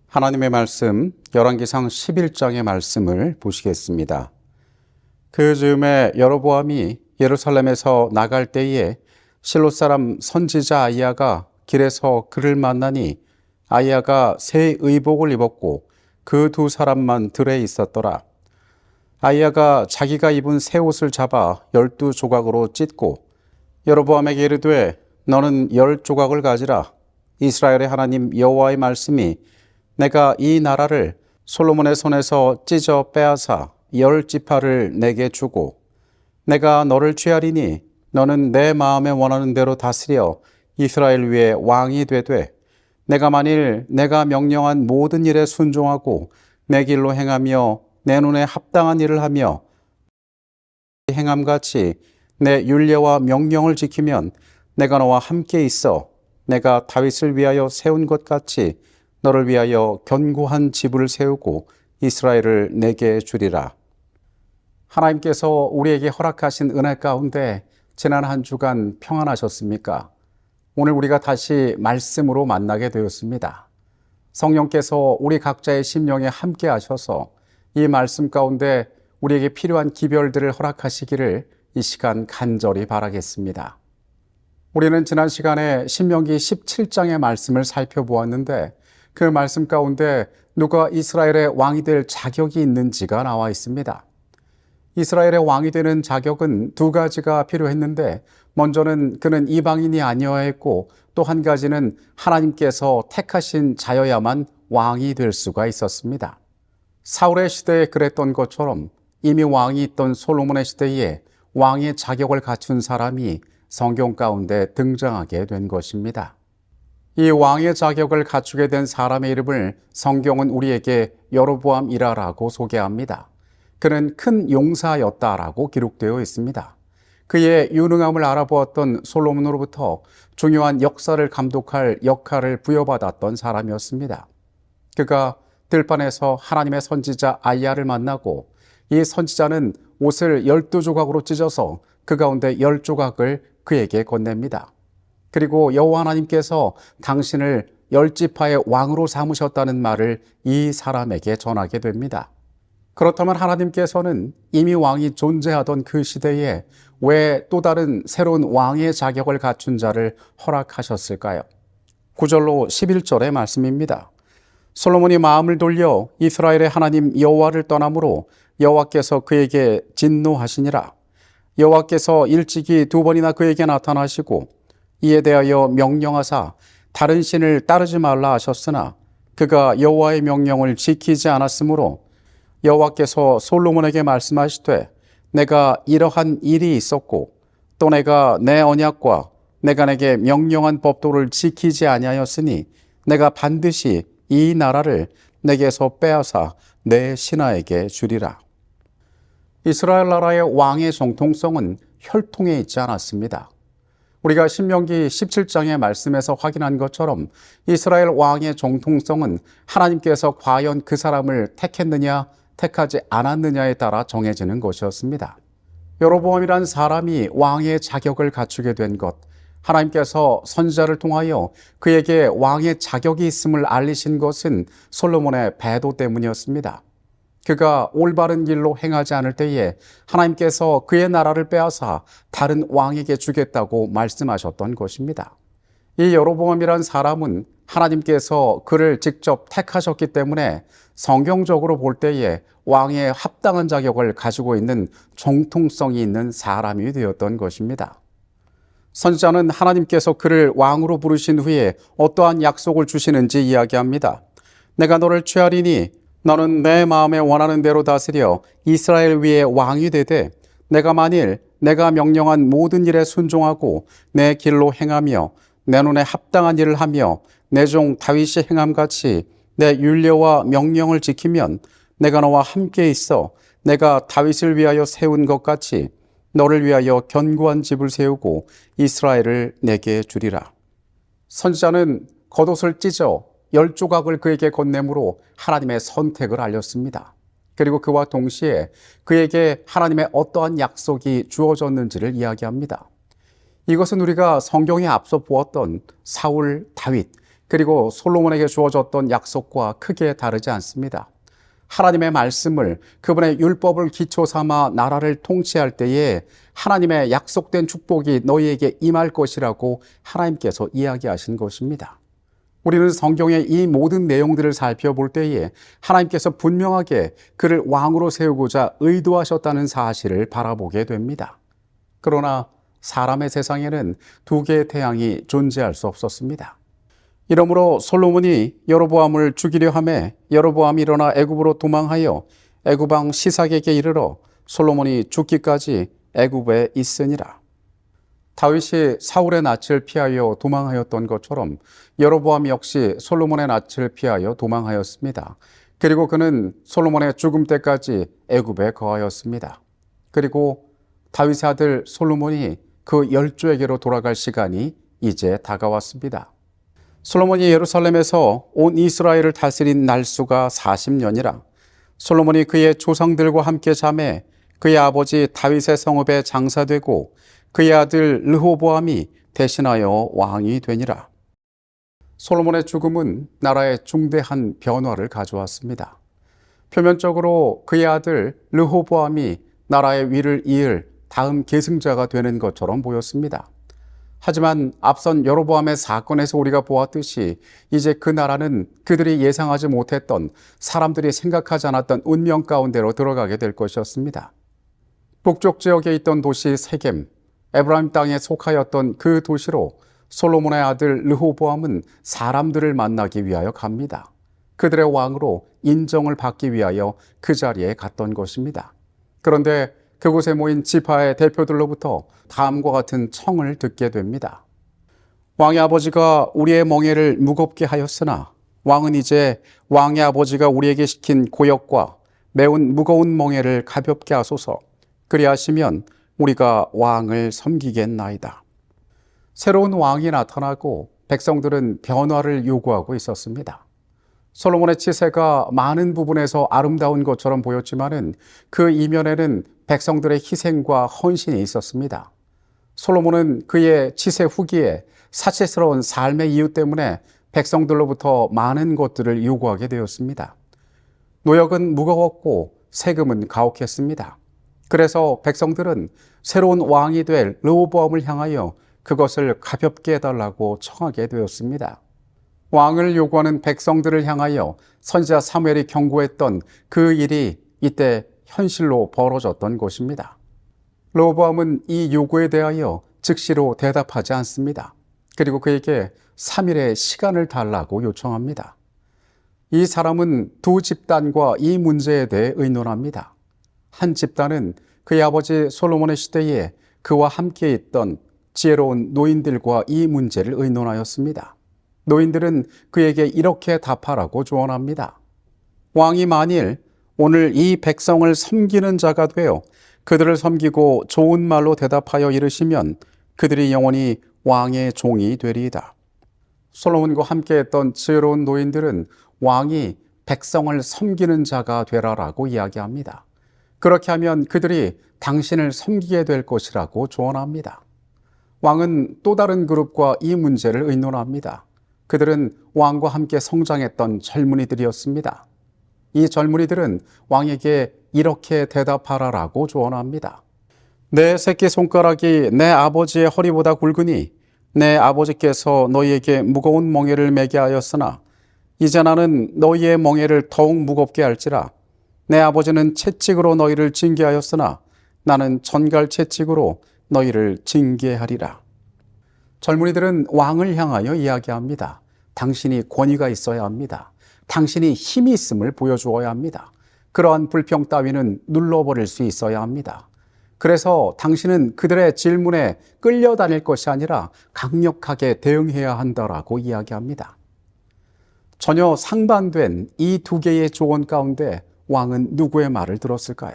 하나님의 말씀 열왕기상 11장의 말씀을 보시겠습니다. 그 즈음에 여로보암이 예루살렘에서 나갈 때에 실로 사람 선지자 아히야가 길에서 그를 만나니 아히야가 새 의복을 입었고 그 두 사람만 들에 있었더라. 아히야가 자기가 입은 새 옷을 잡아 12조각으로 찢고 여로보암에게 이르되 너는 10조각을 가지라. 이스라엘의 하나님 여호와의 말씀이 내가 이 나라를 솔로몬의 손에서 찢어 빼앗아 10지파를 내게 주고 내가 너를 취하리니 너는 내 마음에 원하는 대로 다스려 이스라엘 위에 왕이 되되 내가 만일 내가 명령한 모든 일에 순종하고 내 길로 행하며 내 눈에 합당한 일을 하며 행함같이 내 율례와 명령을 지키면 내가 너와 함께 있어 내가 다윗을 위하여 세운 것 같이 너를 위하여 견고한 지부를 세우고 이스라엘을 내게 주리라. 하나님께서 우리에게 허락하신 은혜 가운데 지난 한 주간 평안하셨습니까? 오늘 우리가 다시 말씀으로 만나게 되었습니다. 성령께서 우리 각자의 심령에 함께 하셔서 이 말씀 가운데 우리에게 필요한 기별들을 허락하시기를 이 시간 간절히 바라겠습니다. 우리는 지난 시간에 신명기 17장의 말씀을 살펴보았는데 그 말씀 가운데 누가 이스라엘의 왕이 될 자격이 있는지가 나와 있습니다. 이스라엘의 왕이 되는 자격은 두 가지가 필요했는데 먼저는 그는 이방인이 아니어야 했고 또 한 가지는 하나님께서 택하신 자여야만 왕이 될 수가 있었습니다. 사울의 시대에 그랬던 것처럼 이미 왕이 있던 솔로몬의 시대에 왕의 자격을 갖춘 사람이 성경 가운데 등장하게 된 것입니다. 이 왕의 자격을 갖추게 된 사람의 이름을 성경은 우리에게 여로보암이라고 소개합니다. 그는 큰 용사였다라고 기록되어 있습니다. 그의 유능함을 알아보았던 솔로몬으로부터 중요한 역사를 감독할 역할을 부여받았던 사람이었습니다. 그가 들판에서 하나님의 선지자 아히야를 만나고 이 선지자는 옷을 12조각으로 찢어서 그 가운데 10조각을 그에게 건넵니다. 그리고 여호와 하나님께서 당신을 10지파의 왕으로 삼으셨다는 말을 이 사람에게 전하게 됩니다. 그렇다면 하나님께서는 이미 왕이 존재하던 그 시대에 왜 또 다른 새로운 왕의 자격을 갖춘 자를 허락하셨을까요? 9절로 11절의 말씀입니다. 솔로몬이 마음을 돌려 이스라엘의 하나님 여호와를 떠나므로 여호와께서 그에게 진노하시니라. 여호와께서 일찍이 2번이나 그에게 나타나시고 이에 대하여 명령하사 다른 신을 따르지 말라 하셨으나 그가 여호와의 명령을 지키지 않았으므로 여호와께서 솔로몬에게 말씀하시되 내가 이러한 일이 있었고 또 내가 내 언약과 내가 내게 명령한 법도를 지키지 아니하였으니 내가 반드시 이 나라를 내게서 빼앗아 내 신하에게 주리라. 이스라엘 나라의 왕의 정통성은 혈통에 있지 않았습니다. 우리가 신명기 17장의 말씀에서 확인한 것처럼 이스라엘 왕의 정통성은 하나님께서 과연 그 사람을 택했느냐 택하지 않았느냐에 따라 정해지는 것이었습니다. 여로보암이란 사람이 왕의 자격을 갖추게 된 것, 하나님께서 선지자를 통하여 그에게 왕의 자격이 있음을 알리신 것은 솔로몬의 배도 때문이었습니다. 그가 올바른 길로 행하지 않을 때에 하나님께서 그의 나라를 빼앗아 다른 왕에게 주겠다고 말씀하셨던 것입니다. 이 여로보암이란 사람은 하나님께서 그를 직접 택하셨기 때문에 성경적으로 볼 때에 왕의 합당한 자격을 가지고 있는 정통성이 있는 사람이 되었던 것입니다. 선지자는 하나님께서 그를 왕으로 부르신 후에 어떠한 약속을 주시는지 이야기합니다. 내가 너를 취하리니 너는 내 마음에 원하는 대로 다스려 이스라엘 위에 왕이 되되 내가 만일 내가 명령한 모든 일에 순종하고 내 길로 행하며 내 눈에 합당한 일을 하며 내 종 다윗이 행함같이 내 율례와 명령을 지키면 내가 너와 함께 있어 내가 다윗을 위하여 세운 것 같이 너를 위하여 견고한 집을 세우고 이스라엘을 내게 주리라. 선지자는 겉옷을 찢어 10조각을 그에게 건네므로 하나님의 선택을 알렸습니다. 그리고 그와 동시에 그에게 하나님의 어떠한 약속이 주어졌는지를 이야기합니다. 이것은 우리가 성경에 앞서 보았던 사울, 다윗, 그리고 솔로몬에게 주어졌던 약속과 크게 다르지 않습니다. 하나님의 말씀을, 그분의 율법을 기초 삼아 나라를 통치할 때에 하나님의 약속된 축복이 너희에게 임할 것이라고 하나님께서 이야기하신 것입니다. 우리는 성경의 이 모든 내용들을 살펴볼 때에 하나님께서 분명하게 그를 왕으로 세우고자 의도하셨다는 사실을 바라보게 됩니다. 그러나 사람의 세상에는 두 개의 태양이 존재할 수 없었습니다. 이러므로 솔로몬이 여로보암을 죽이려 하매 여로보암이 일어나 애굽으로 도망하여 애굽 왕 시삭에게 이르러 솔로몬이 죽기까지 애굽에 있으니라. 다윗이 사울의 낯을 피하여 도망하였던 것처럼 여로보암 역시 솔로몬의 낯을 피하여 도망하였습니다. 그리고 그는 솔로몬의 죽음 때까지 애굽에 거하였습니다. 그리고 다윗의 아들 솔로몬이 그 열조에게로 돌아갈 시간이 이제 다가왔습니다. 솔로몬이 예루살렘에서 온 이스라엘을 다스린 날수가 40년이라. 솔로몬이 그의 조상들과 함께 잠에 그의 아버지 다윗의 성읍에 장사되고 그의 아들 르호보암이 대신하여 왕이 되니라. 솔로몬의 죽음은 나라에 중대한 변화를 가져왔습니다. 표면적으로 그의 아들 르호보암이 나라의 위를 이을 다음 계승자가 되는 것처럼 보였습니다. 하지만 앞선 여로보암의 사건에서 우리가 보았듯이 이제 그 나라는 그들이 예상하지 못했던, 사람들이 생각하지 않았던 운명 가운데로 들어가게 될 것이었습니다. 북쪽 지역에 있던 도시 세겜, 에브라임 땅에 속하였던 그 도시로 솔로몬의 아들 르호보암은 사람들을 만나기 위하여 갑니다. 그들의 왕으로 인정을 받기 위하여 그 자리에 갔던 것입니다. 그런데 그곳에 모인 지파의 대표들로부터 다음과 같은 청을 듣게 됩니다. 왕의 아버지가 우리의 멍에를 무겁게 하였으나 왕은 이제 왕의 아버지가 우리에게 시킨 고역과 매운 무거운 멍에를 가볍게 하소서. 그리하시면 우리가 왕을 섬기겠나이다. 새로운 왕이 나타나고 백성들은 변화를 요구하고 있었습니다. 솔로몬의 치세가 많은 부분에서 아름다운 것처럼 보였지만은 그 이면에는 백성들의 희생과 헌신이 있었습니다. 솔로몬은 그의 치세 후기에 사치스러운 삶의 이유 때문에 백성들로부터 많은 것들을 요구하게 되었습니다. 노역은 무거웠고 세금은 가혹했습니다. 그래서 백성들은 새로운 왕이 될 르호보암을 향하여 그것을 가볍게 해달라고 청하게 되었습니다. 왕을 요구하는 백성들을 향하여 선지자 사무엘이 경고했던 그 일이 이때 현실로 벌어졌던 것입니다. 르호보암은 이 요구에 대하여 즉시로 대답하지 않습니다. 그리고 그에게 3일의 시간을 달라고 요청합니다. 이 사람은 두 집단과 이 문제에 대해 의논합니다. 한 집단은 그의 아버지 솔로몬의 시대에 그와 함께 있던 지혜로운 노인들과 이 문제를 의논하였습니다. 노인들은 그에게 이렇게 답하라고 조언합니다. 왕이 만일 오늘 이 백성을 섬기는 자가 되어 그들을 섬기고 좋은 말로 대답하여 이르시면 그들이 영원히 왕의 종이 되리이다. 솔로몬과 함께했던 지혜로운 노인들은 왕이 백성을 섬기는 자가 되라라고 이야기합니다. 그렇게 하면 그들이 당신을 섬기게 될 것이라고 조언합니다. 왕은 또 다른 그룹과 이 문제를 의논합니다. 그들은 왕과 함께 성장했던 젊은이들이었습니다. 이 젊은이들은 왕에게 이렇게 대답하라라고 조언합니다. 내 새끼손가락이 내 아버지의 허리보다 굵으니 내 아버지께서 너희에게 무거운 멍에를 매게 하였으나 이제 나는 너희의 멍에를 더욱 무겁게 할지라. 내 아버지는 채찍으로 너희를 징계하였으나 나는 전갈 채찍으로 너희를 징계하리라. 젊은이들은 왕을 향하여 이야기합니다. 당신이 권위가 있어야 합니다. 당신이 힘이 있음을 보여주어야 합니다. 그러한 불평 따위는 눌러버릴 수 있어야 합니다. 그래서 당신은 그들의 질문에 끌려다닐 것이 아니라 강력하게 대응해야 한다라고 이야기합니다. 전혀 상반된 이 두 개의 조언 가운데 왕은 누구의 말을 들었을까요?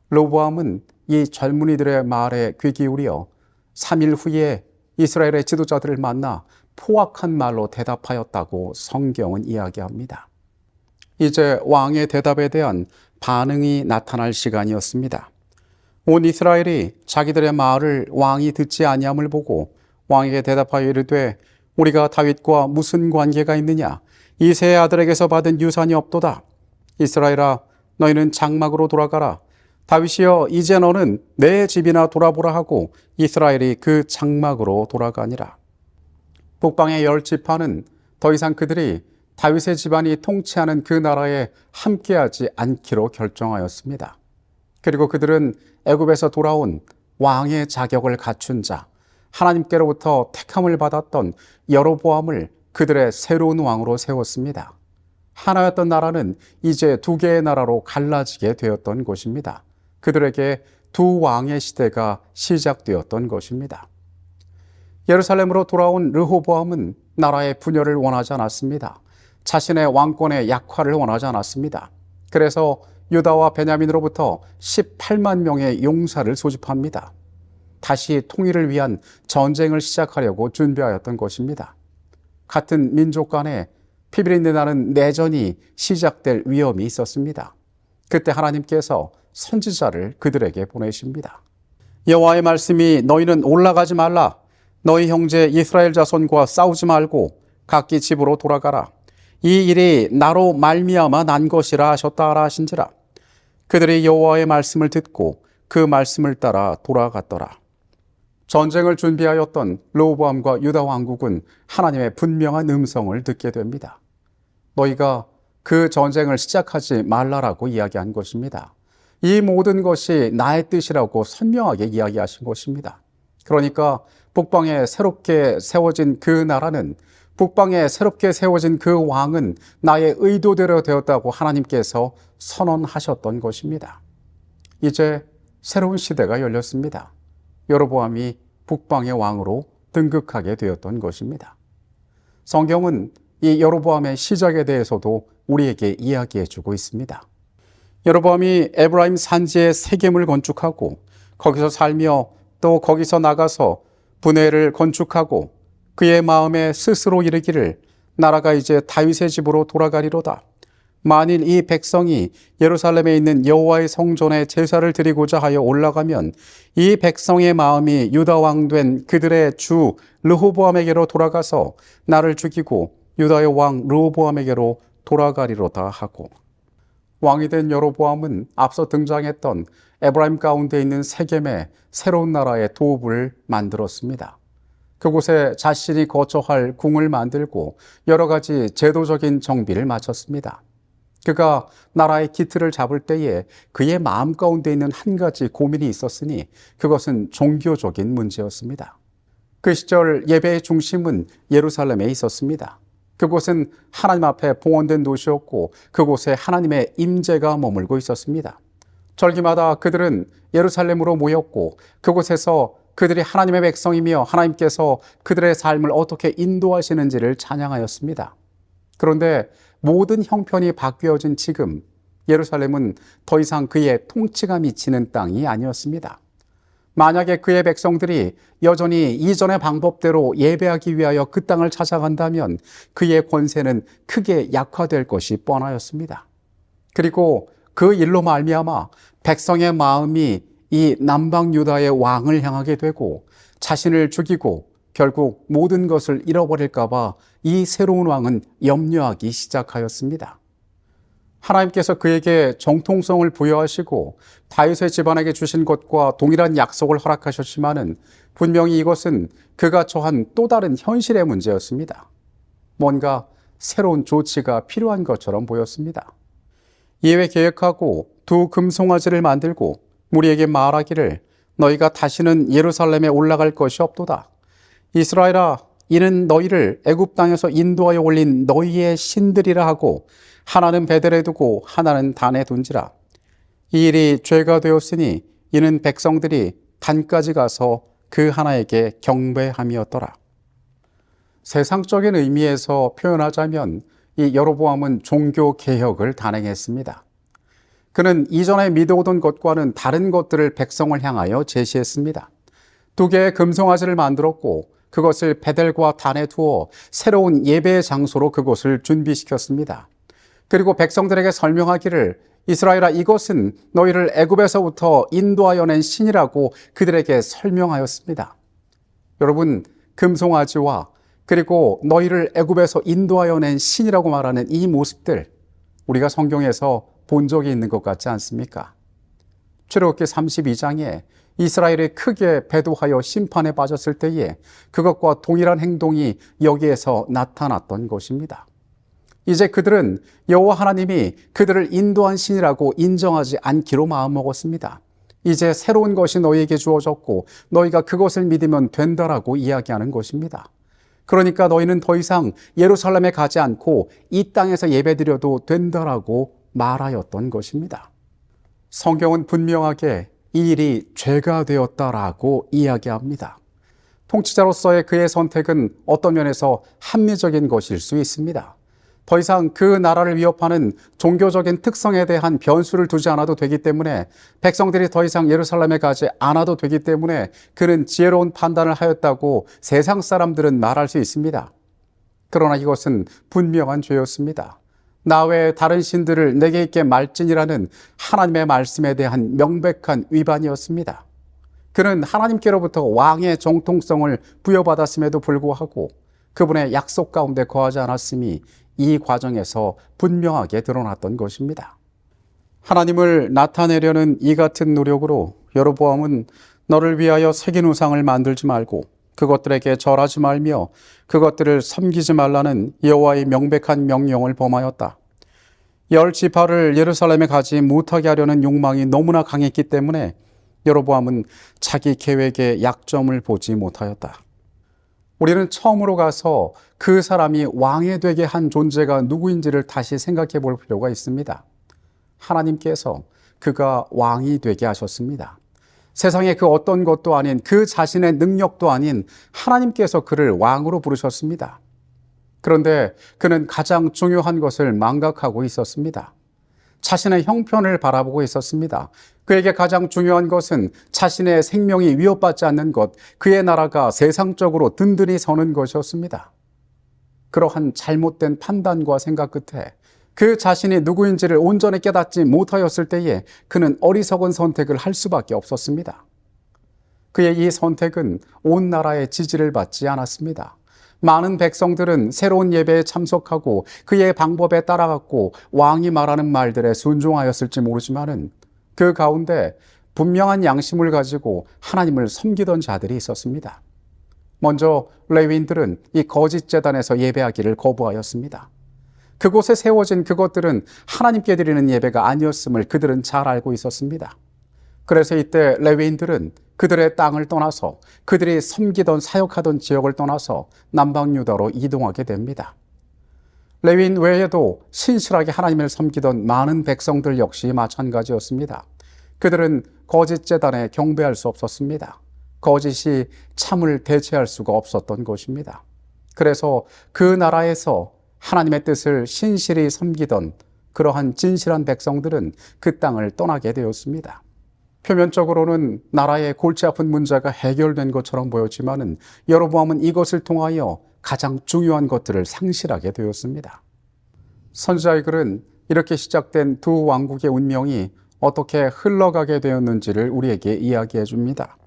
르호보암은 이 젊은이들의 말에 귀 기울여 3일 후에 이스라엘의 지도자들을 만나 포악한 말로 대답하였다고 성경은 이야기합니다. 이제 왕의 대답에 대한 반응이 나타날 시간이었습니다. 온 이스라엘이 자기들의 말을 왕이 듣지 아니함을 보고 왕에게 대답하여 이르되 우리가 다윗과 무슨 관계가 있느냐? 이새의 아들에게서 받은 유산이 없도다. 이스라엘아, 너희는 장막으로 돌아가라. 다윗이여, 이제 너는 내 집이나 돌아보라 하고 이스라엘이 그 장막으로 돌아가니라. 북방의 10지파는 더 이상 그들이 다윗의 집안이 통치하는 그 나라에 함께하지 않기로 결정하였습니다. 그리고 그들은 애굽에서 돌아온 왕의 자격을 갖춘 자, 하나님께로부터 택함을 받았던 여로보암을 그들의 새로운 왕으로 세웠습니다. 하나였던 나라는 이제 두 개의 나라로 갈라지게 되었던 것입니다. 그들에게 두 왕의 시대가 시작되었던 것입니다. 예루살렘으로 돌아온 르호보암은 나라의 분열을 원하지 않았습니다. 자신의 왕권의 약화를 원하지 않았습니다. 그래서 유다와 베냐민으로부터 18만 명의 용사를 소집합니다. 다시 통일을 위한 전쟁을 시작하려고 준비하였던 것입니다. 같은 민족 간에 피비린내 나는 내전이 시작될 위험이 있었습니다. 그때 하나님께서 선지자를 그들에게 보내십니다. 여호와의 말씀이 너희는 올라가지 말라. 너희 형제 이스라엘 자손과 싸우지 말고 각기 집으로 돌아가라. 이 일이 나로 말미암아 난 것이라 하셨다 하라 하신지라. 그들이 여호와의 말씀을 듣고 그 말씀을 따라 돌아갔더라. 전쟁을 준비하였던 르호보암과 유다 왕국은 하나님의 분명한 음성을 듣게 됩니다. 너희가 그 전쟁을 시작하지 말라라고 이야기한 것입니다. 이 모든 것이 나의 뜻이라고 선명하게 이야기하신 것입니다. 그러니까 북방에 새롭게 세워진 그 나라는, 북방에 새롭게 세워진 그 왕은 나의 의도대로 되었다고 하나님께서 선언하셨던 것입니다. 이제 새로운 시대가 열렸습니다. 여로보암이 북방의 왕으로 등극하게 되었던 것입니다. 성경은 이 여로보암의 시작에 대해서도 우리에게 이야기해 주고 있습니다. 여로보암이 에브라임 산지에 세겜을 건축하고 거기서 살며 또 거기서 나가서 분회를 건축하고 그의 마음에 스스로 이르기를 나라가 이제 다윗의 집으로 돌아가리로다. 만일 이 백성이 예루살렘에 있는 여호와의 성전에 제사를 드리고자 하여 올라가면 이 백성의 마음이 유다 왕 된 그들의 주 르호보암에게로 돌아가서 나를 죽이고 유다의 왕 르호보암에게로 돌아가리로다 하고, 왕이 된 여로보암은 앞서 등장했던 에브라임 가운데 있는 세겜에 새로운 나라의 도읍을 만들었습니다. 그곳에 자신이 거처할 궁을 만들고 여러 가지 제도적인 정비를 마쳤습니다. 그가 나라의 기틀을 잡을 때에 그의 마음 가운데 있는 한 가지 고민이 있었으니 그것은 종교적인 문제였습니다. 그 시절 예배의 중심은 예루살렘에 있었습니다. 그곳은 하나님 앞에 봉헌된 도시였고 그곳에 하나님의 임재가 머물고 있었습니다. 절기마다 그들은 예루살렘으로 모였고 그곳에서 그들이 하나님의 백성이며 하나님께서 그들의 삶을 어떻게 인도하시는지를 찬양하였습니다. 그런데 모든 형편이 바뀌어진 지금 예루살렘은 더 이상 그의 통치가 미치는 땅이 아니었습니다. 만약에 그의 백성들이 여전히 이전의 방법대로 예배하기 위하여 그 땅을 찾아간다면 그의 권세는 크게 약화될 것이 뻔하였습니다. 그리고 그 일로 말미암아 백성의 마음이 이 남방 유다의 왕을 향하게 되고 자신을 죽이고 결국 모든 것을 잃어버릴까 봐 이 새로운 왕은 염려하기 시작하였습니다. 하나님께서 그에게 정통성을 부여하시고 다윗의 집안에게 주신 것과 동일한 약속을 허락하셨지만은 분명히 이것은 그가 처한 또 다른 현실의 문제였습니다. 뭔가 새로운 조치가 필요한 것처럼 보였습니다. 이에 계획하고 두 금송아지를 만들고 무리에게 말하기를 너희가 다시는 예루살렘에 올라갈 것이 없도다. 이스라엘아, 이는 너희를 애굽 땅에서 인도하여 올린 너희의 신들이라 하고 하나는 베델에 두고 하나는 단에 둔지라. 이 일이 죄가 되었으니 이는 백성들이 단까지 가서 그 하나에게 경배함이었더라. 세상적인 의미에서 표현하자면 이 여로보암은 종교 개혁을 단행했습니다. 그는 이전에 믿어오던 것과는 다른 것들을 백성을 향하여 제시했습니다. 두 개의 금송아지를 만들었고 그것을 베델과 단에 두어 새로운 예배의 장소로 그곳을 준비시켰습니다. 그리고 백성들에게 설명하기를 이스라엘아, 이것은 너희를 애굽에서부터 인도하여 낸 신이라고 그들에게 설명하였습니다. 여러분, 금송아지와 그리고 너희를 애굽에서 인도하여 낸 신이라고 말하는 이 모습들, 우리가 성경에서 본 적이 있는 것 같지 않습니까? 출애굽기 32장에 이스라엘이 크게 배도하여 심판에 빠졌을 때에 그것과 동일한 행동이 여기에서 나타났던 것입니다. 이제 그들은 여호와 하나님이 그들을 인도한 신이라고 인정하지 않기로 마음먹었습니다. 이제 새로운 것이 너희에게 주어졌고 너희가 그것을 믿으면 된다라고 이야기하는 것입니다. 그러니까 너희는 더 이상 예루살렘에 가지 않고 이 땅에서 예배드려도 된다라고 말하였던 것입니다. 성경은 분명하게 이 일이 죄가 되었다라고 이야기합니다. 통치자로서의 그의 선택은 어떤 면에서 합리적인 것일 수 있습니다. 더 이상 그 나라를 위협하는 종교적인 특성에 대한 변수를 두지 않아도 되기 때문에, 백성들이 더 이상 예루살렘에 가지 않아도 되기 때문에 그는 지혜로운 판단을 하였다고 세상 사람들은 말할 수 있습니다. 그러나 이것은 분명한 죄였습니다. 나 외에 다른 신들을 내게 있게 말지니라는 하나님의 말씀에 대한 명백한 위반이었습니다. 그는 하나님께로부터 왕의 정통성을 부여받았음에도 불구하고 그분의 약속 가운데 거하지 않았음이 이 과정에서 분명하게 드러났던 것입니다. 하나님을 나타내려는 이 같은 노력으로 여로보암은 너를 위하여 새긴 우상을 만들지 말고 그것들에게 절하지 말며 그것들을 섬기지 말라는 여호와의 명백한 명령을 범하였다. 10지파를 예루살렘에 가지 못하게 하려는 욕망이 너무나 강했기 때문에 여로보암은 자기 계획의 약점을 보지 못하였다. 우리는 처음으로 가서 그 사람이 왕이 되게 한 존재가 누구인지를 다시 생각해 볼 필요가 있습니다. 하나님께서 그가 왕이 되게 하셨습니다. 세상의 그 어떤 것도 아닌, 그 자신의 능력도 아닌 하나님께서 그를 왕으로 부르셨습니다. 그런데 그는 가장 중요한 것을 망각하고 있었습니다. 자신의 형편을 바라보고 있었습니다. 그에게 가장 중요한 것은 자신의 생명이 위협받지 않는 것, 그의 나라가 세상적으로 든든히 서는 것이었습니다. 그러한 잘못된 판단과 생각 끝에 그 자신이 누구인지를 온전히 깨닫지 못하였을 때에 그는 어리석은 선택을 할 수밖에 없었습니다. 그의 이 선택은 온 나라의 지지를 받지 않았습니다. 많은 백성들은 새로운 예배에 참석하고 그의 방법에 따라갔고 왕이 말하는 말들에 순종하였을지 모르지만은 그 가운데 분명한 양심을 가지고 하나님을 섬기던 자들이 있었습니다. 먼저 레위인들은 이 거짓 제단에서 예배하기를 거부하였습니다. 그곳에 세워진 그것들은 하나님께 드리는 예배가 아니었음을 그들은 잘 알고 있었습니다. 그래서 이때 레위인들은 그들의 땅을 떠나서 그들이 섬기던 사역하던 지역을 떠나서 남방 유다로 이동하게 됩니다. 레위인 외에도 신실하게 하나님을 섬기던 많은 백성들 역시 마찬가지였습니다. 그들은 거짓 제단에 경배할 수 없었습니다. 거짓이 참을 대체할 수가 없었던 것입니다. 그래서 그 나라에서 하나님의 뜻을 신실히 섬기던 그러한 진실한 백성들은 그 땅을 떠나게 되었습니다. 표면적으로는 나라의 골치 아픈 문제가 해결된 것처럼 보였지만은 여로보암은 이것을 통하여 가장 중요한 것들을 상실하게 되었습니다. 선지자의 글은 이렇게 시작된 두 왕국의 운명이 어떻게 흘러가게 되었는지를 우리에게 이야기해 줍니다.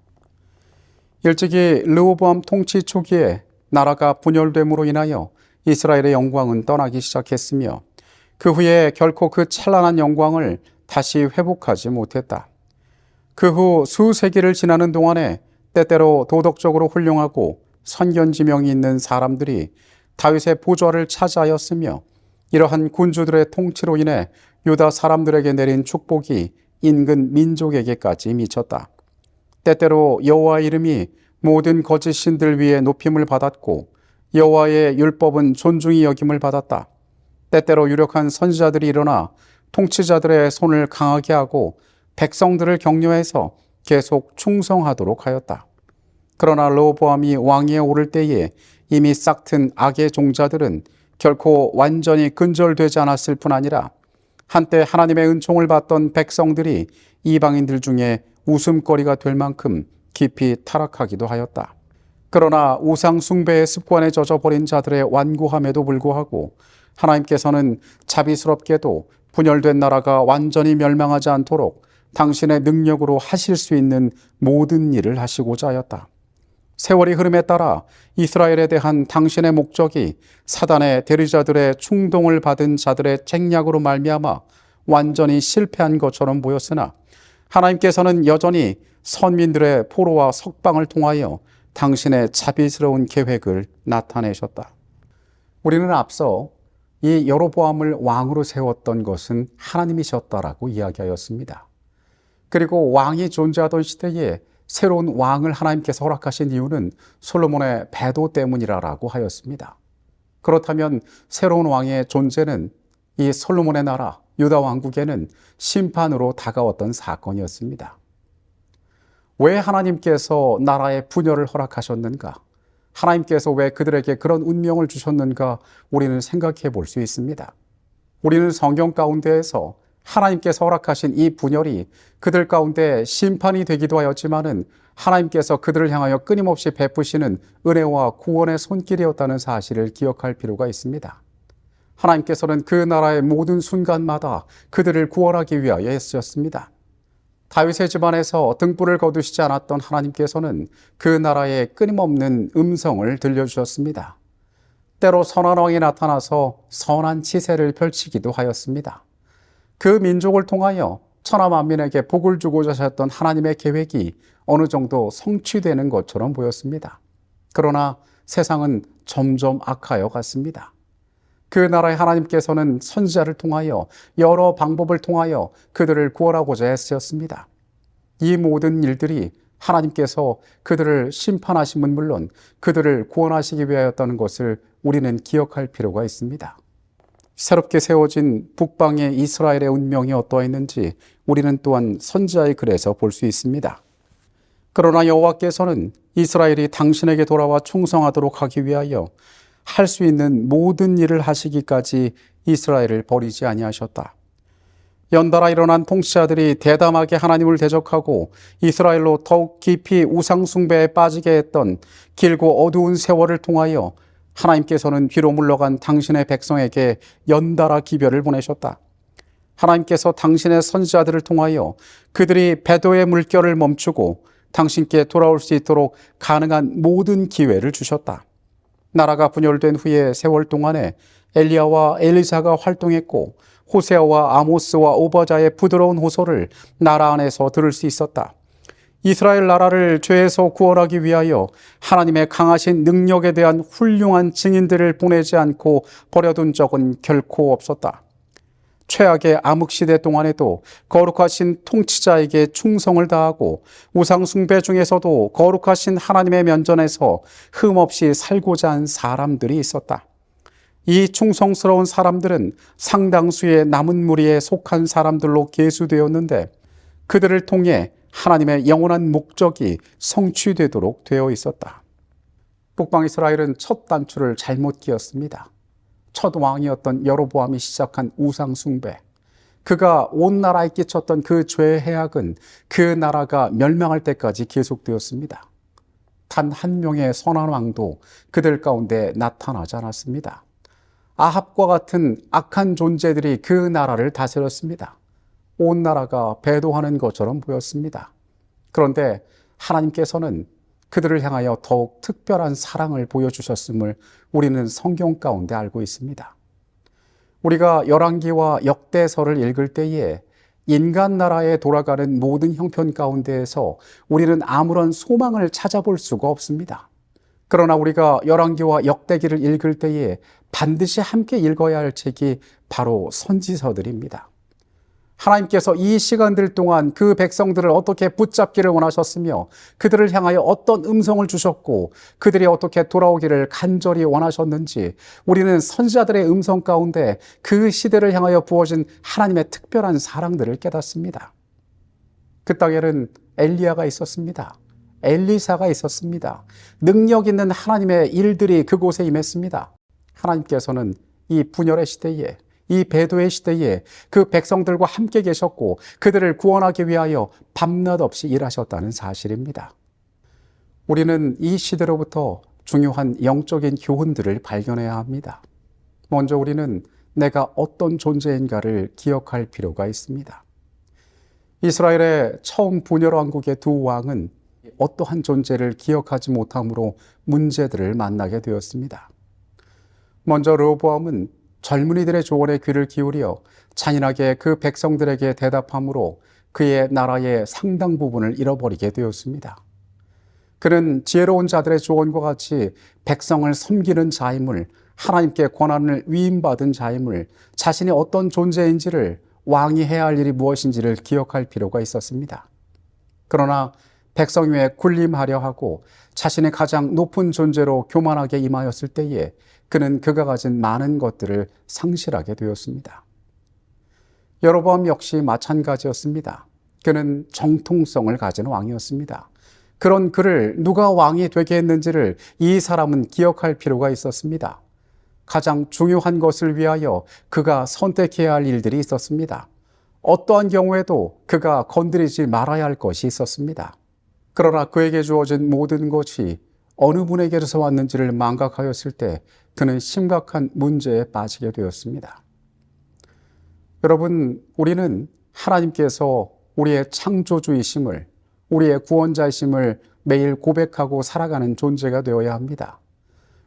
일찍이 르호보암 통치 초기에 나라가 분열됨으로 인하여 이스라엘의 영광은 떠나기 시작했으며 그 후에 결코 그 찬란한 영광을 다시 회복하지 못했다. 그 후 수세기를 지나는 동안에 때때로 도덕적으로 훌륭하고 선견지명이 있는 사람들이 다윗의 보좌를 차지하였으며 이러한 군주들의 통치로 인해 유다 사람들에게 내린 축복이 인근 민족에게까지 미쳤다. 때때로 여호와의 이름이 모든 거짓 신들 위에 높임을 받았고 여호와의 율법은 존중이 여김을 받았다. 때때로 유력한 선지자들이 일어나 통치자들의 손을 강하게 하고 백성들을 격려해서 계속 충성하도록 하였다. 그러나 르호보암이 왕위에 오를 때에 이미 싹튼 악의 종자들은 결코 완전히 근절되지 않았을 뿐 아니라 한때 하나님의 은총을 받던 백성들이 이방인들 중에 웃음거리가 될 만큼 깊이 타락하기도 하였다. 그러나 우상 숭배의 습관에 젖어버린 자들의 완고함에도 불구하고 하나님께서는 자비스럽게도 분열된 나라가 완전히 멸망하지 않도록 당신의 능력으로 하실 수 있는 모든 일을 하시고자 하였다. 세월이 흐름에 따라 이스라엘에 대한 당신의 목적이 사단의 대리자들의 충동을 받은 자들의 책략으로 말미암아 완전히 실패한 것처럼 보였으나 하나님께서는 여전히 선민들의 포로와 석방을 통하여 당신의 자비스러운 계획을 나타내셨다. 우리는 앞서 이 여로보암을 왕으로 세웠던 것은 하나님이셨다라고 이야기하였습니다. 그리고 왕이 존재하던 시대에 새로운 왕을 하나님께서 허락하신 이유는 솔로몬의 배도 때문이라고 하였습니다. 그렇다면 새로운 왕의 존재는 이 솔로몬의 나라 유다 왕국에는 심판으로 다가왔던 사건이었습니다. 왜 하나님께서 나라의 분열을 허락하셨는가? 하나님께서 왜 그들에게 그런 운명을 주셨는가? 우리는 생각해 볼 수 있습니다. 우리는 성경 가운데에서 하나님께서 허락하신 이 분열이 그들 가운데 심판이 되기도 하였지만은 하나님께서 그들을 향하여 끊임없이 베푸시는 은혜와 구원의 손길이었다는 사실을 기억할 필요가 있습니다. 하나님께서는 그 나라의 모든 순간마다 그들을 구원하기 위하여 애쓰셨습니다. 다윗의 집안에서 등불을 거두시지 않았던 하나님께서는 그 나라에 끊임없는 음성을 들려주셨습니다. 때로 선한 왕이 나타나서 선한 치세를 펼치기도 하였습니다. 그 민족을 통하여 천하 만민에게 복을 주고자 하셨던 하나님의 계획이 어느 정도 성취되는 것처럼 보였습니다. 그러나 세상은 점점 악하여 갔습니다. 그 나라의 하나님께서는 선지자를 통하여 여러 방법을 통하여 그들을 구원하고자 애쓰셨습니다. 이 모든 일들이 하나님께서 그들을 심판하심은 물론 그들을 구원하시기 위하였다는 것을 우리는 기억할 필요가 있습니다. 새롭게 세워진 북방의 이스라엘의 운명이 어떠했는지 우리는 또한 선지자의 글에서 볼 수 있습니다. 그러나 여호와께서는 이스라엘이 당신에게 돌아와 충성하도록 하기 위하여 할 수 있는 모든 일을 하시기까지 이스라엘을 버리지 아니하셨다. 연달아 일어난 통치자들이 대담하게 하나님을 대적하고 이스라엘로 더욱 깊이 우상 숭배에 빠지게 했던 길고 어두운 세월을 통하여 하나님께서는 뒤로 물러간 당신의 백성에게 연달아 기별을 보내셨다. 하나님께서 당신의 선지자들을 통하여 그들이 배도의 물결을 멈추고 당신께 돌아올 수 있도록 가능한 모든 기회를 주셨다. 나라가 분열된 후에 세월 동안에 엘리야와 엘리사가 활동했고 호세아와 아모스와 오바자의 부드러운 호소를 나라 안에서 들을 수 있었다. 이스라엘 나라를 죄에서 구원하기 위하여 하나님의 강하신 능력에 대한 훌륭한 증인들을 보내지 않고 버려둔 적은 결코 없었다. 최악의 암흑시대 동안에도 거룩하신 통치자에게 충성을 다하고 우상숭배 중에서도 거룩하신 하나님의 면전에서 흠없이 살고자 한 사람들이 있었다. 이 충성스러운 사람들은 상당수의 남은 무리에 속한 사람들로 계수되었는데 그들을 통해 하나님의 영원한 목적이 성취되도록 되어 있었다. 북방 이스라엘은 첫 단추를 잘못 끼었습니다. 첫 왕이었던 여로보암이 시작한 우상 숭배, 그가 온 나라에 끼쳤던 그 죄의 해악은 그 나라가 멸망할 때까지 계속되었습니다. 단 한 명의 선한 왕도 그들 가운데 나타나지 않았습니다. 아합과 같은 악한 존재들이 그 나라를 다스렸습니다. 온 나라가 배도하는 것처럼 보였습니다. 그런데 하나님께서는 그들을 향하여 더욱 특별한 사랑을 보여주셨음을 우리는 성경 가운데 알고 있습니다. 우리가 열왕기와 역대서를 읽을 때에 인간 나라에 돌아가는 모든 형편 가운데에서 우리는 아무런 소망을 찾아볼 수가 없습니다. 그러나 우리가 열왕기와 역대기를 읽을 때에 반드시 함께 읽어야 할 책이 바로 선지서들입니다. 하나님께서 이 시간들 동안 그 백성들을 어떻게 붙잡기를 원하셨으며 그들을 향하여 어떤 음성을 주셨고 그들이 어떻게 돌아오기를 간절히 원하셨는지 우리는 선지자들의 음성 가운데 그 시대를 향하여 부어진 하나님의 특별한 사랑들을 깨닫습니다. 그 땅에는 엘리야가 있었습니다. 엘리사가 있었습니다. 능력 있는 하나님의 일들이 그곳에 임했습니다. 하나님께서는 이 분열의 시대에, 이 배도의 시대에 그 백성들과 함께 계셨고 그들을 구원하기 위하여 밤낮 없이 일하셨다는 사실입니다. 우리는 이 시대로부터 중요한 영적인 교훈들을 발견해야 합니다. 먼저 우리는 내가 어떤 존재인가를 기억할 필요가 있습니다. 이스라엘의 처음 분열 왕국의 두 왕은 어떠한 존재를 기억하지 못함으로 문제들을 만나게 되었습니다. 먼저 르호보암은 젊은이들의 조언에 귀를 기울여 잔인하게 그 백성들에게 대답함으로 그의 나라의 상당 부분을 잃어버리게 되었습니다. 그는 지혜로운 자들의 조언과 같이 백성을 섬기는 자임을, 하나님께 권한을 위임받은 자임을, 자신이 어떤 존재인지를, 왕이 해야 할 일이 무엇인지를 기억할 필요가 있었습니다. 그러나 백성 위에 군림하려 하고 자신의 가장 높은 존재로 교만하게 임하였을 때에 그는 그가 가진 많은 것들을 상실하게 되었습니다. 여로보암 역시 마찬가지였습니다. 그는 정통성을 가진 왕이었습니다. 그런 그를 누가 왕이 되게 했는지를 이 사람은 기억할 필요가 있었습니다. 가장 중요한 것을 위하여 그가 선택해야 할 일들이 있었습니다. 어떠한 경우에도 그가 건드리지 말아야 할 것이 있었습니다. 그러나 그에게 주어진 모든 것이 어느 분에게서 왔는지를 망각하였을 때 그는 심각한 문제에 빠지게 되었습니다. 여러분, 우리는 하나님께서 우리의 창조주이심을, 우리의 구원자이심을 매일 고백하고 살아가는 존재가 되어야 합니다.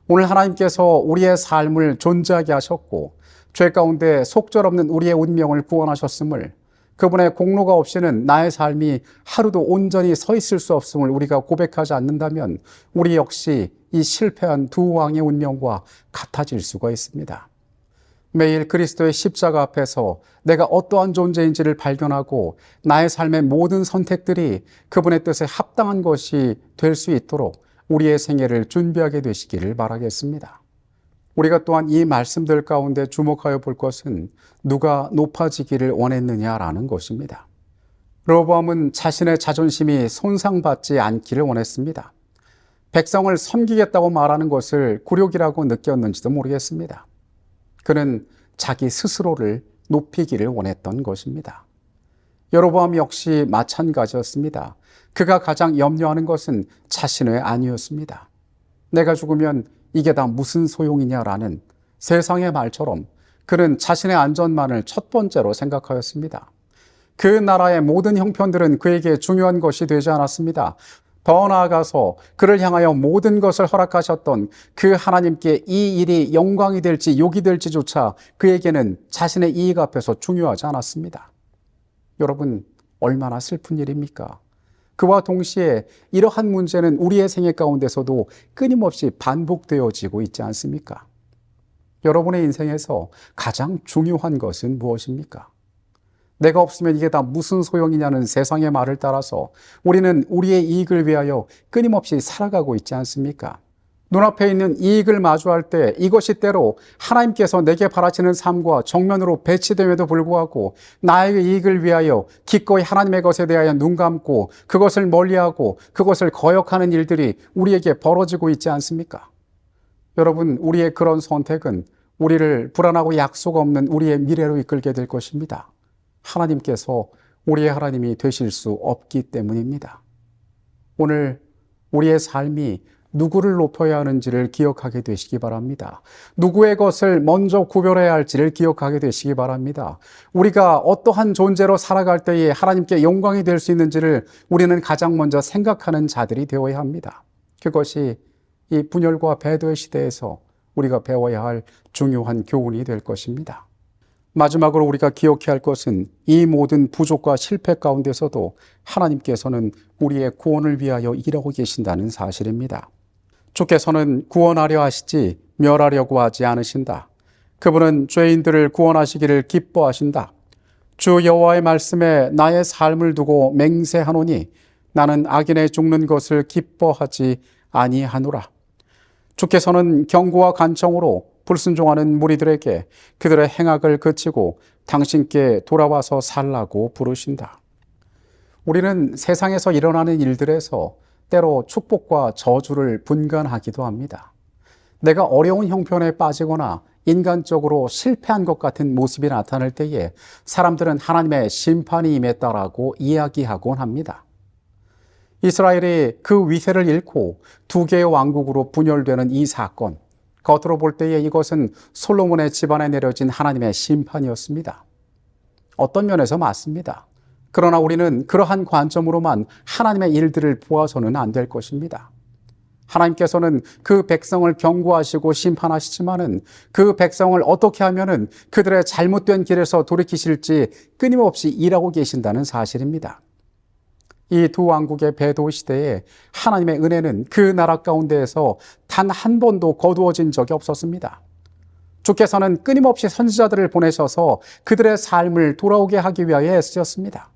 오늘 하나님께서 우리의 삶을 존재하게 하셨고 죄 가운데 속절없는 우리의 운명을 구원하셨음을, 그분의 공로가 없이는 나의 삶이 하루도 온전히 서 있을 수 없음을 우리가 고백하지 않는다면 우리 역시 이 실패한 두 왕의 운명과 같아질 수가 있습니다. 매일 그리스도의 십자가 앞에서 내가 어떠한 존재인지를 발견하고 나의 삶의 모든 선택들이 그분의 뜻에 합당한 것이 될 수 있도록 우리의 생애를 준비하게 되시기를 바라겠습니다. 우리가 또한 이 말씀들 가운데 주목하여 볼 것은 누가 높아지기를 원했느냐라는 것입니다. 르호보암은 자신의 자존심이 손상받지 않기를 원했습니다. 백성을 섬기겠다고 말하는 것을 굴욕이라고 느꼈는지도 모르겠습니다. 그는 자기 스스로를 높이기를 원했던 것입니다. 여로보암 역시 마찬가지였습니다. 그가 가장 염려하는 것은 자신의 아니었습니다. 내가 죽으면 이게 다 무슨 소용이냐라는 세상의 말처럼 그는 자신의 안전만을 첫 번째로 생각하였습니다. 그 나라의 모든 형편들은 그에게 중요한 것이 되지 않았습니다. 더 나아가서 그를 향하여 모든 것을 허락하셨던 그 하나님께 이 일이 영광이 될지 욕이 될지조차 그에게는 자신의 이익 앞에서 중요하지 않았습니다. 여러분, 얼마나 슬픈 일입니까? 그와 동시에 이러한 문제는 우리의 생애 가운데서도 끊임없이 반복되어지고 있지 않습니까? 여러분의 인생에서 가장 중요한 것은 무엇입니까? 내가 없으면 이게 다 무슨 소용이냐는 세상의 말을 따라서 우리는 우리의 이익을 위하여 끊임없이 살아가고 있지 않습니까? 눈앞에 있는 이익을 마주할 때 이것이 때로 하나님께서 내게 바라시는 삶과 정면으로 배치됨에도 불구하고 나의 이익을 위하여 기꺼이 하나님의 것에 대하여 눈 감고 그것을 멀리하고 그것을 거역하는 일들이 우리에게 벌어지고 있지 않습니까? 여러분, 우리의 그런 선택은 우리를 불안하고 약속 없는 우리의 미래로 이끌게 될 것입니다. 하나님께서 우리의 하나님이 되실 수 없기 때문입니다. 오늘 우리의 삶이 누구를 높여야 하는지를 기억하게 되시기 바랍니다. 누구의 것을 먼저 구별해야 할지를 기억하게 되시기 바랍니다. 우리가 어떠한 존재로 살아갈 때에 하나님께 영광이 될 수 있는지를 우리는 가장 먼저 생각하는 자들이 되어야 합니다. 그것이 이 분열과 배도의 시대에서 우리가 배워야 할 중요한 교훈이 될 것입니다. 마지막으로 우리가 기억해야 할 것은 이 모든 부족과 실패 가운데서도 하나님께서는 우리의 구원을 위하여 일하고 계신다는 사실입니다. 주께서는 구원하려 하시지 멸하려고 하지 않으신다. 그분은 죄인들을 구원하시기를 기뻐하신다. 주 여호와의 말씀에 나의 삶을 두고 맹세하노니 나는 악인의 죽는 것을 기뻐하지 아니하노라. 주께서는 경고와 간청으로 불순종하는 무리들에게 그들의 행악을 그치고 당신께 돌아와서 살라고 부르신다. 우리는 세상에서 일어나는 일들에서 때로 축복과 저주를 분간하기도 합니다. 내가 어려운 형편에 빠지거나 인간적으로 실패한 것 같은 모습이 나타날 때에 사람들은 하나님의 심판이 임했다라고 이야기하곤 합니다. 이스라엘이 그 위세를 잃고 두 개의 왕국으로 분열되는 이 사건, 겉으로 볼 때에 이것은 솔로몬의 집안에 내려진 하나님의 심판이었습니다. 어떤 면에서 맞습니다. 그러나 우리는 그러한 관점으로만 하나님의 일들을 보아서는 안 될 것입니다. 하나님께서는 그 백성을 경고하시고 심판하시지만은 그 백성을 어떻게 하면은 그들의 잘못된 길에서 돌이키실지 끊임없이 일하고 계신다는 사실입니다. 이 두 왕국의 배도 시대에 하나님의 은혜는 그 나라 가운데에서 단 한 번도 거두어진 적이 없었습니다. 주께서는 끊임없이 선지자들을 보내셔서 그들의 삶을 돌아오게 하기 위하여 애쓰셨습니다.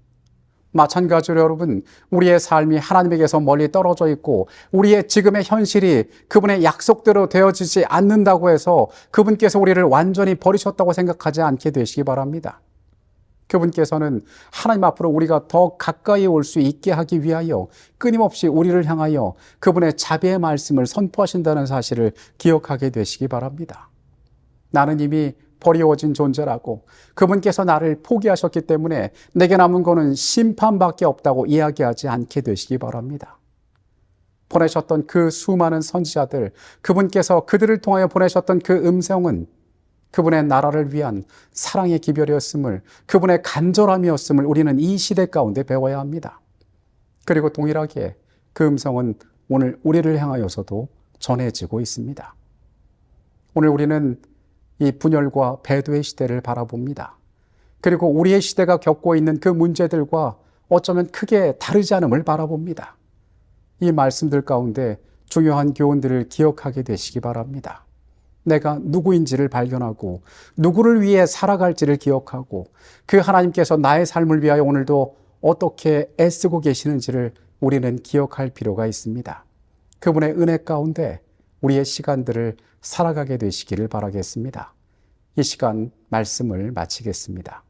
마찬가지로 여러분, 우리의 삶이 하나님에게서 멀리 떨어져 있고 우리의 지금의 현실이 그분의 약속대로 되어지지 않는다고 해서 그분께서 우리를 완전히 버리셨다고 생각하지 않게 되시기 바랍니다. 그분께서는 하나님 앞으로 우리가 더 가까이 올 수 있게 하기 위하여 끊임없이 우리를 향하여 그분의 자비의 말씀을 선포하신다는 사실을 기억하게 되시기 바랍니다. 나는 이미 버리워진 존재라고, 그분께서 나를 포기하셨기 때문에 내게 남은 거는 심판밖에 없다고 이야기하지 않게 되시기 바랍니다. 보내셨던 그 수많은 선지자들, 그분께서 그들을 통하여 보내셨던 그 음성은 그분의 나라를 위한 사랑의 기별이었음을, 그분의 간절함이었음을 우리는 이 시대 가운데 배워야 합니다. 그리고 동일하게 그 음성은 오늘 우리를 향하여서도 전해지고 있습니다. 오늘 우리는 이 분열과 배도의 시대를 바라봅니다. 그리고 우리의 시대가 겪고 있는 그 문제들과 어쩌면 크게 다르지 않음을 바라봅니다. 이 말씀들 가운데 중요한 교훈들을 기억하게 되시기 바랍니다. 내가 누구인지를 발견하고 누구를 위해 살아갈지를 기억하고 그 하나님께서 나의 삶을 위하여 오늘도 어떻게 애쓰고 계시는지를 우리는 기억할 필요가 있습니다. 그분의 은혜 가운데 우리의 시간들을 살아가게 되시기를 바라겠습니다. 이 시간 말씀을 마치겠습니다.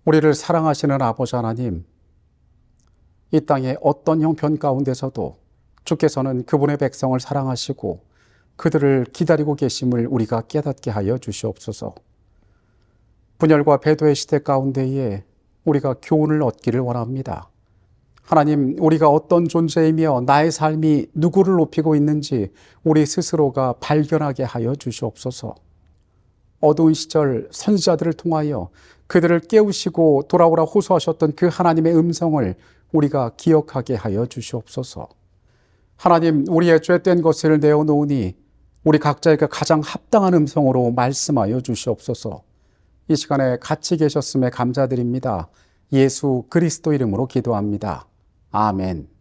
우리를 사랑하시는 아버지 하나님, 이 땅의 어떤 형편 가운데서도 주께서는 그분의 백성을 사랑하시고 그들을 기다리고 계심을 우리가 깨닫게 하여 주시옵소서. 분열과 배도의 시대 가운데에 우리가 교훈을 얻기를 원합니다. 하나님, 우리가 어떤 존재이며 나의 삶이 누구를 높이고 있는지 우리 스스로가 발견하게 하여 주시옵소서. 어두운 시절 선지자들을 통하여 그들을 깨우시고 돌아오라 호소하셨던 그 하나님의 음성을 우리가 기억하게 하여 주시옵소서. 하나님, 우리의 죄된 것을 내어놓으니 우리 각자에게 가장 합당한 음성으로 말씀하여 주시옵소서. 이 시간에 같이 계셨음에 감사드립니다. 예수 그리스도 이름으로 기도합니다. 아멘.